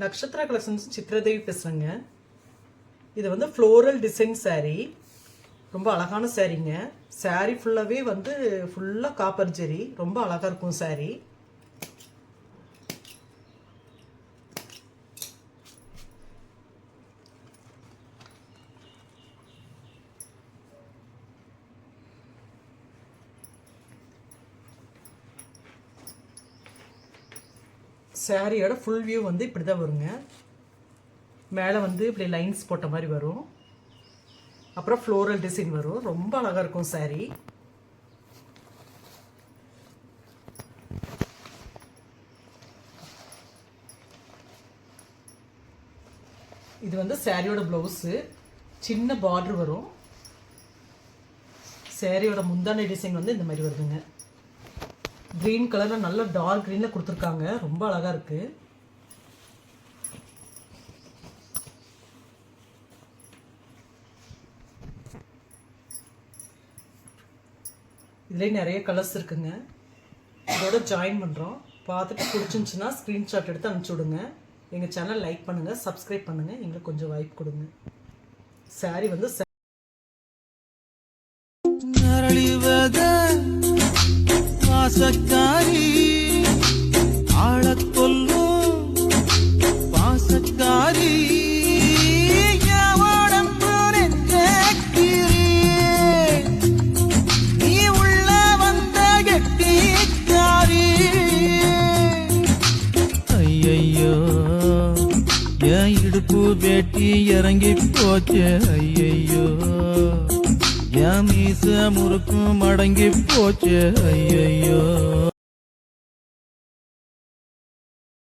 Nakshatra collections சித்ரதேவி பேசுகிறேங்க. இது வந்து ஃப்ளோரல் டிசைன் saree. ரொம்ப அழகான சாரீங்க. saree ஃபுல்லாகவே வந்து ஃபுல்லாக காப்பர் ஜெரி. ரொம்ப அழகாக இருக்கும் saree. சாரியோட ஃபுல் வியூ வந்து இப்படி தான் வருங்க. மேலே வந்து இப்படி லைன்ஸ் போட்ட மாதிரி வரும். அப்புறம் ஃப்ளோரல் டிசைன் வரும். ரொம்ப அழகாக இருக்கும் சாரி. இது வந்து சாரியோட ப்ளவுஸு. சின்ன பார்டர் வரும். சாரியோட முந்தானை டிசைன் வந்து இந்த மாதிரி வருதுங்க. கிரீன் கலரில் நல்ல டார்க் கிரீனில் கொடுத்துருக்காங்க. ரொம்ப அழகாக இருக்குது. இதுலேயே நிறைய கலர்ஸ் இருக்குங்க. இதோட ஜாயின் பண்ணுறோம். பார்த்துட்டு பிடிச்சிருந்துச்சுன்னா ஸ்க்ரீன்ஷாட் எடுத்து அனுப்பிச்சி விடுங்க. எங்கள் சேனல் லைக் பண்ணுங்கள், சப்ஸ்கிரைப் பண்ணுங்கள். எங்களுக்கு கொஞ்சம் வாய்ப்பு கொடுங்க. சாரி வந்து பாசக்காரி ஆளக்கொல்லும் பாசக்காரி நீ உள்ள வந்த கெட்டிக்காரி. ஐயையோ என் இடுப்பு வெட்டி இறங்கி போச்சு. ஐயையோ என் மீச முறுக்கும் மடங்கி போச்சு. ஐயையோ